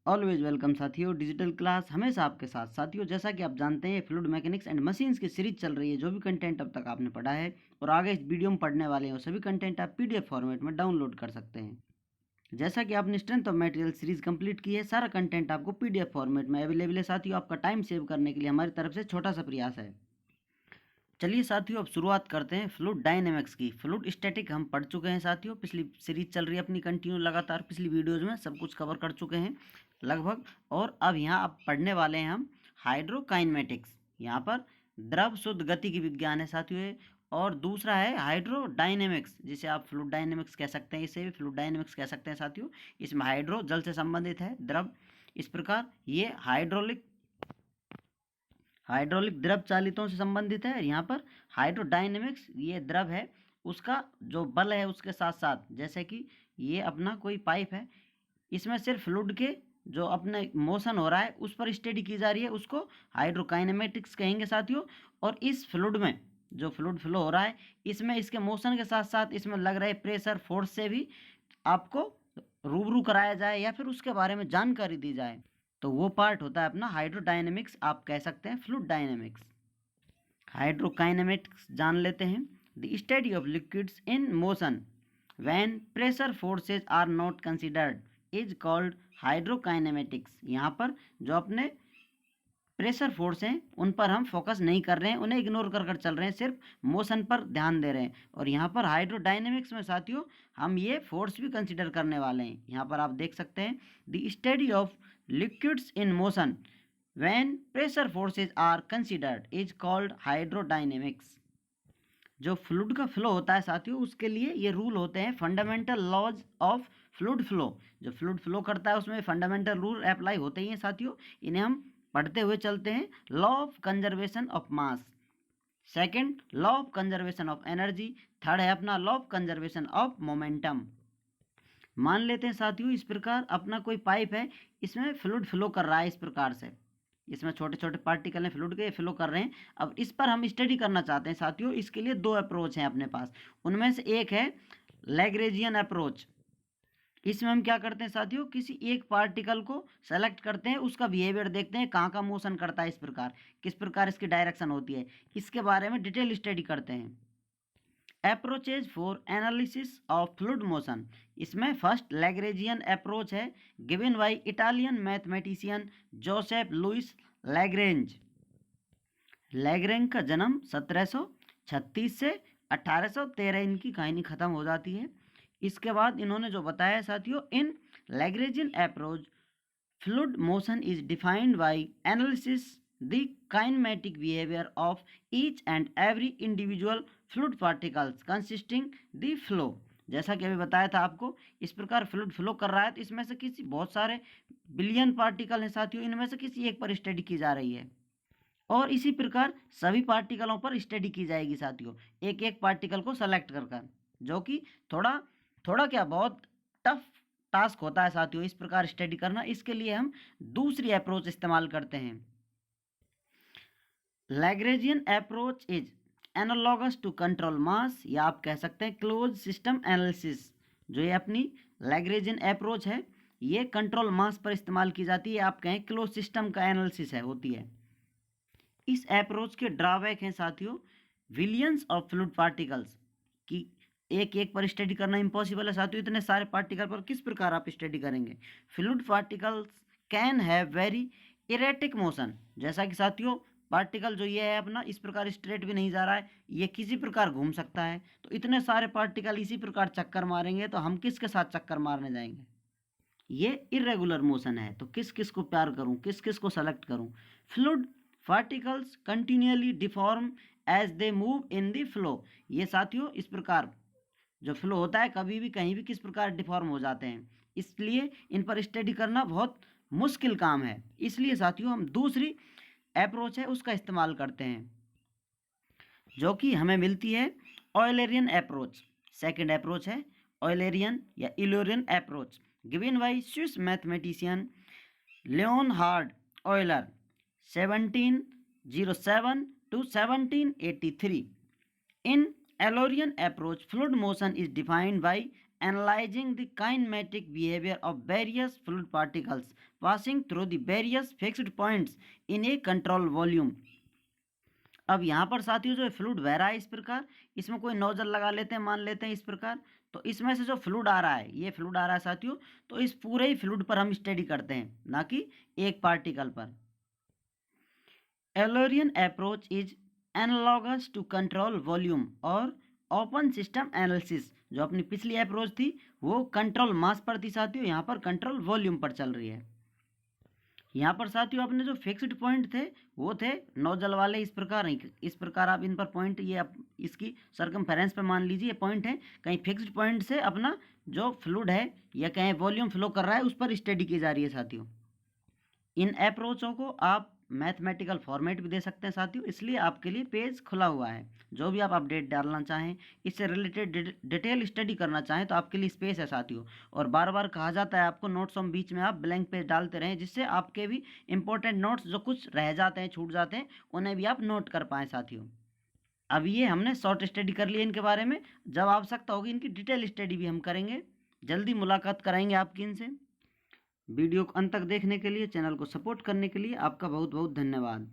Always welcome साथियों, digital class हमेशा आपके साथ। साथियों, जैसा कि आप जानते हैं, फ्लूइड मैकेनिक्स एंड मशीन्स की सीरीज चल रही है। जो भी कंटेंट अब तक आपने पढ़ा है और आगे इस वीडियो में पढ़ने वाले हैं, सभी कंटेंट आप पीडीएफ फॉर्मेट में डाउनलोड कर सकते हैं। जैसा कि आपने strength of material series complete की है, सारा कंटेंट आपको पीडीएफ फॉर्मेट में अवेलेबल है। साथियों, आपका टाइम सेव करने के लिए हमारी तरफ से छोटा सा प्रयास है। चलिए साथियों, अब शुरुआत करते हैं फ्लूइड डायनेमिक्स की। फ्लूइड स्टैटिक हम पढ़ चुके हैं साथियों, पिछली सीरीज चल रही है अपनी कंटिन्यू लगातार। पिछली वीडियोज में सब कुछ कवर कर चुके हैं लगभग। और अब यहाँ अब पढ़ने वाले हैं हम हाइड्रोकाइनेमेटिक्स। यहाँ पर द्रव शुद्ध गति की विज्ञान है साथियों ये। और दूसरा है हाइड्रोडायनेमिक्स, जिसे आप फ्लूइड डायनेमिक्स कह सकते हैं, इसे भी फ्लूइड डायनेमिक्स कह सकते हैं साथियों। इसमें हाइड्रो जल से संबंधित है, द्रव इस प्रकार। ये हाइड्रोलिक द्रव चालितों से संबंधित है। यहाँ पर हाइड्रोडायनेमिक्स, ये द्रव है, उसका जो बल है उसके साथ साथ, जैसे कि ये अपना कोई पाइप है, इसमें सिर्फ फ्लूइड के जो अपने मोशन हो रहा है उस पर स्टडी की जा रही है, उसको हाइड्रोकाइनेमेटिक्स कहेंगे साथियों। और इस फ्लूइड में जो फ्लूइड फ्लो हो रहा है, इसमें इसके मोशन के साथ साथ इसमें लग रहे प्रेशर फोर्स से भी आपको रूबरू कराया जाए या फिर उसके बारे में जानकारी दी जाए, तो वो पार्ट होता है अपना हाइड्रोडायनेमिक्स। आप कह सकते हैं फ्लूइड डायनेमिक्स। हाइड्रोकाइनेमिक्स जान लेते हैं। The study of liquids in motion when pressure forces are not considered is called hydrokinematics. यहाँ पर जो अपने प्रेशर फोर्स हैं उन पर हम फोकस नहीं कर रहे हैं, उन्हें इग्नोर कर चल रहे हैं, सिर्फ मोशन पर ध्यान दे रहे हैं। और यहाँ पर हाइड्रोडायनेमिक्स में साथियों हम ये फोर्स भी कंसिडर करने वाले हैं। यहाँ पर आप देख सकते हैं, the study of liquids in motion when pressure forces are considered is called hydrodynamics. जो फ्लूइड का फ्लो होता है साथियों, उसके लिए ये रूल होते हैं, fundamental laws of fluid flow. जो फ्लूइड फ्लो करता है उसमें फंडामेंटल रूल अप्लाई होते ही हैं साथियों। इन्हें हम पढ़ते हुए चलते हैं। Law of conservation of mass, second law of conservation of energy, third है अपना law of conservation of momentum. मान लेते हैं साथियों, इस प्रकार अपना कोई पाइप है, इसमें फ्लूइड फ्लो कर रहा है इस प्रकार से, इसमें छोटे छोटे पार्टिकल हैं फ्लूइड के, फ्लो कर रहे हैं। अब इस पर हम स्टडी करना चाहते हैं साथियों। इसके लिए दो अप्रोच हैं अपने पास, उनमें से एक है लैग्रेंजियन अप्रोच। इसमें हम क्या करते हैं साथियों, किसी एक पार्टिकल को सेलेक्ट करते हैं, उसका बिहेवियर देखते हैं, कहाँ का मोशन करता है, इस प्रकार किस प्रकार इसकी डायरेक्शन होती है, इसके बारे में डिटेल स्टडी करते हैं। Approaches for analysis of fluid motion, इसमें फर्स्ट लैग्रेंजियन अप्रोच है, given by Italian mathematician Joseph Louis Lagrange. Lagrange का जन्म 1736 से 1813 इनकी कहानी खत्म हो जाती है। इसके बाद इन्होंने जो बताया साथियों, in Lagrangian approach fluid motion is defined by analysis the kinematic behaviour of each and every individual fluid particles consisting the flow. जैसा कि अभी बताया था आपको, इस प्रकार फ्लूइड फ्लो कर रहा है, तो इसमें से किसी बहुत सारे बिलियन पार्टिकल हैं साथियों, इनमें से किसी एक पर स्टडी की जा रही है। और इसी प्रकार सभी पार्टिकलों पर स्टडी की जाएगी साथियों, एक एक पार्टिकल को सेलेक्ट कर, जो कि थोड़ा थोड़ा क्या बहुत टफ टास्क होता है साथियों इस प्रकार स्टडी करना। इसके लिए हम दूसरी अप्रोच इस्तेमाल करते हैं। Lagrangian approach is analogous to control mass, या आप कह सकते हैं क्लोज सिस्टम एनालिसिस। जो ये अपनी लैग्रेंजियन अप्रोच है, ये कंट्रोल मास पर इस्तेमाल की जाती है, आप कहें क्लोज सिस्टम का एनालिसिस है होती है। इस अप्रोच के ड्रॉबैक हैं साथियों, विलियंस ऑफ फ्लूइड पार्टिकल्स की एक एक पर स्टडी करना इम्पॉसिबल है साथियों, इतने सारे पार्टिकल पर किस प्रकार आप स्टडी करेंगे। Fluid particles can have very erratic motion, जैसा कि साथियों पार्टिकल जो ये है अपना, इस प्रकार स्ट्रेट भी नहीं जा रहा है, ये किसी प्रकार घूम सकता है। तो इतने सारे पार्टिकल इसी प्रकार चक्कर मारेंगे तो हम किसके साथ चक्कर मारने जाएंगे। ये इरेगुलर मोशन है, तो किस किस को प्यार करूं, किस किस को सेलेक्ट करूं। Fluid particles continuously deform as they move in the flow, ये साथियों इस प्रकार जो फ्लो होता है कभी भी कहीं भी किस प्रकार डिफॉर्म हो जाते हैं, इसलिए इन पर स्टडी करना बहुत मुश्किल काम है। इसलिए साथियों हम दूसरी अप्रोच है उसका इस्तेमाल करते हैं, जो कि हमें मिलती है ऑयलरियन अप्रोच। सेकंड अप्रोच है ऑयलरियन या Eulerian approach, given by Swiss mathematician Leonhard Euler 1707 to 1783। In Eulerian approach, fluid motion is defined by analyzing the kinematic behavior of various fluid particles passing through the various fixed points in a control volume। अब यहाँ पर साथियों जो fluid बह रहा है इस प्रकार, इसमें कोई नोजल लगा लेते हैं, मान लेते हैं इस प्रकार, तो इसमें से जो फ्लूइड आ रहा है, ये फ्लूइड आ रहा है साथियों, तो इस पूरे ही फ्लूइड पर हम स्टडी करते हैं, ना कि एक पार्टिकल पर। Eulerian approach is analogous to control volume और ओपन सिस्टम एनालिसिस। जो अपनी पिछली अप्रोच थी वो कंट्रोल मास पर थी साथियों, यहाँ पर कंट्रोल वॉल्यूम पर चल रही है। यहाँ पर साथियों अपने जो फिक्स्ड पॉइंट थे वो थे नोजल वाले, इस प्रकार आप इन पर पॉइंट, ये आप इसकी सरकमफेरेंस पे मान लीजिए पॉइंट है, कहीं फिक्स्ड पॉइंट से अपना जो फ्लूइड है या कहीं वॉल्यूम फ्लो कर रहा है उस पर स्टडी की जा रही है साथियों। इन अप्रोचों को आप मैथमेटिकल फॉर्मेट भी दे सकते हैं साथियों, इसलिए आपके लिए पेज खुला हुआ है। जो भी आप अपडेट डालना चाहें, इससे रिलेटेड डिटेल स्टडी करना चाहें तो आपके लिए स्पेस है साथियों। और बार बार कहा जाता है आपको नोट्स में बीच में आप ब्लैंक पेज डालते रहें, जिससे आपके भी इंपॉर्टेंट नोट्स जो कुछ रह जाते हैं, छूट जाते हैं, उन्हें भी आप नोट कर पाएँ साथियों। अब ये हमने शॉर्ट स्टडी कर ली इनके बारे में, जब आवश्यकता होगी इनकी डिटेल स्टडी भी हम करेंगे। जल्दी मुलाकात कराएंगे आपकी इनसे। वीडियो को अंत तक देखने के लिए, चैनल को सपोर्ट करने के लिए आपका बहुत बहुत धन्यवाद।